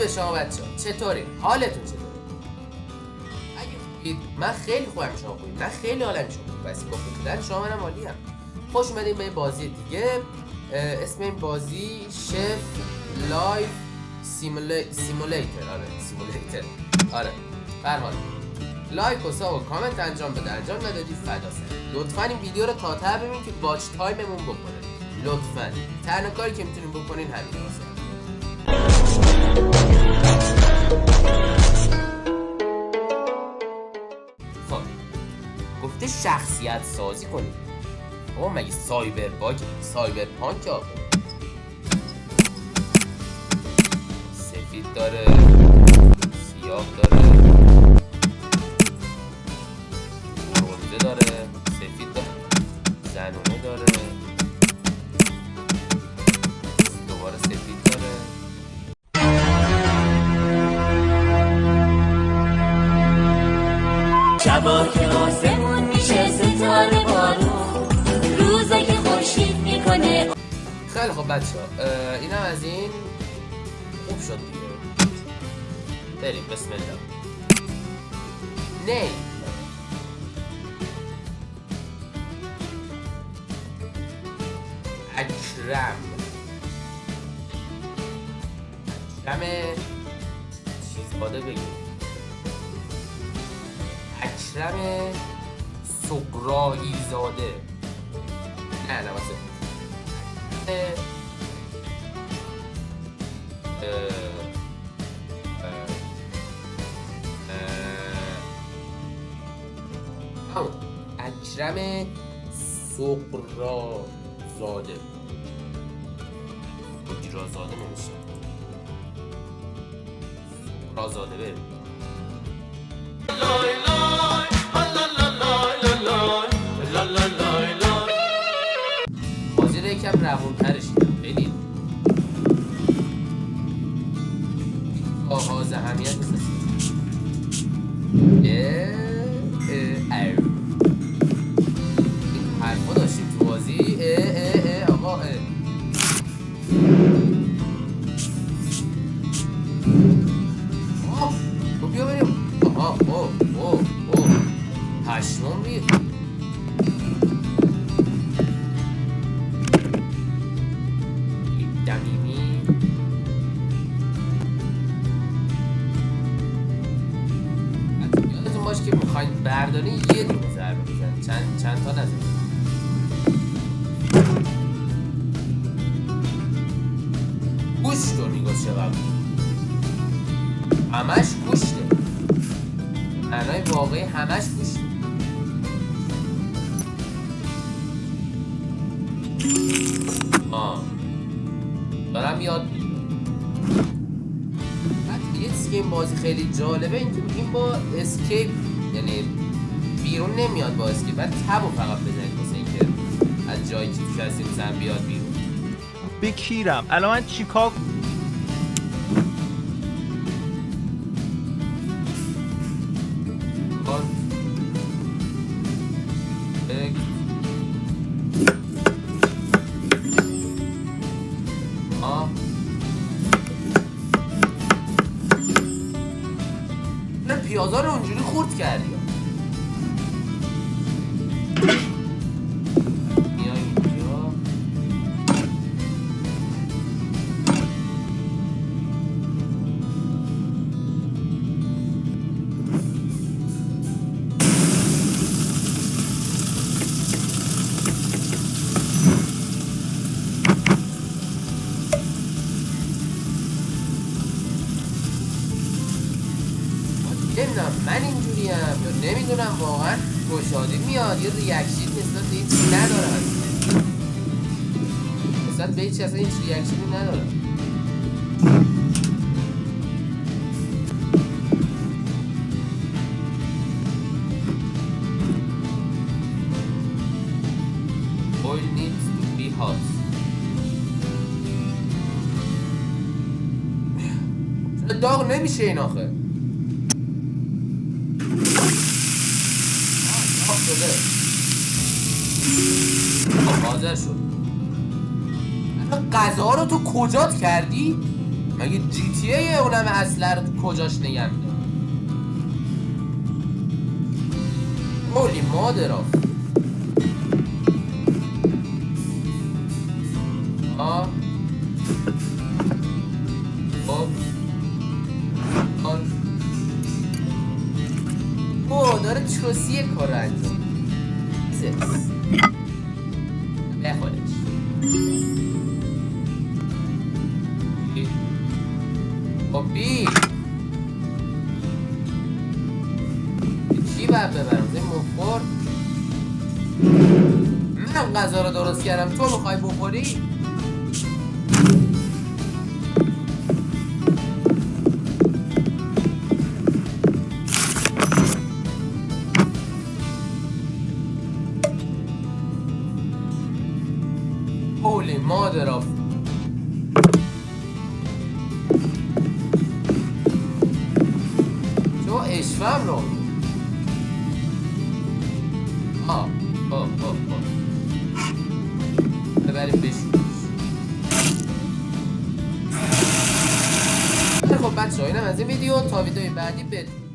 به شما بچه ها، چطوری؟ حالتون چطوره؟ اگه خوبید من خیلی خوبم، شما خوبید، من خیلی حالم شما خوبید، بس با خوب بودن شما منم عالیم. خوش اومدیم به بازی دیگه. اسم این بازی شف لایف سیمولیتر. آره برحال لایک و ساب و کامنت انجام بده، انجام ندادی فدا سر. لطفا این ویدیو رو تا ته ببین که واچ تایممون بکنه. لطفا تنها کاری که میتونین بکنین همین واسه. خب گفته شخصیت سازی کنید. مگه سایبر پانک آقا سفید داره، سیاه داره، برنزه داره، سفید داره، زنونه داره، دوباره سفید داره. شبا که آسمون میشه ستاره بارون، روزا که خورشید میکنه. خیلی خب بچه ها، اینم از این. خوب شد دیگه، بریم بسم الله. نی اکرم چیزاده بگیم، اکرم سغرایی زاده. نه واسه اکرم سغرازاده سغرازاده نمیشه، سغرازاده بریم. بازی رو یکم روونترش کنم ببین. آغاز اهمیت نیست. این حرفا داشتیم تو بازی. آقا بیا بریم. پشمام ریخت. دمیمی یادتون باشه که میخواین بردارین یه دونه ضربه بزنید، چند تا نزنید. گوش کن نگاه چقدر همش گوشته، معنای واقعی همش گوشته. دارم یاد یه چیزی که این بازی خیلی جالبه این که این با اسکیپ، یعنی بیرون نمیاد با اسکیپ، بعد تبو فقط بزنید واسه اینکه از جایی که توش هستیم زن بیاد بیرون. بکیرم الان من چیکار پیازا رو اونجوری خورد کردی. میای اینجا نمیدونم من اینجوریم یا نمیدونم واقعا گشادی میاد یه ریاکشن نسبت به هیچی ندارم، نسبت به هیچی اصلا هیچ ریاکشنی ندارم. Oil needs to be hot. چرا داغ نمیشه این آخه؟ حاضر شد. غذا رو تو کجات کردی؟ مگه جی تی ای اونم اصلا رو کجاش نگم دار مولی مادر آف داره چوسیه کار رو انجام به خودش بی چی باید ببرم؟ زی مفور من غذا رو درست کردم تو میخوای بخوری؟ Holy mother of تو اشفم رو ببریم بشونش خب بچه ها اینم از این ویدیو تا ویدیوی بعدی بدون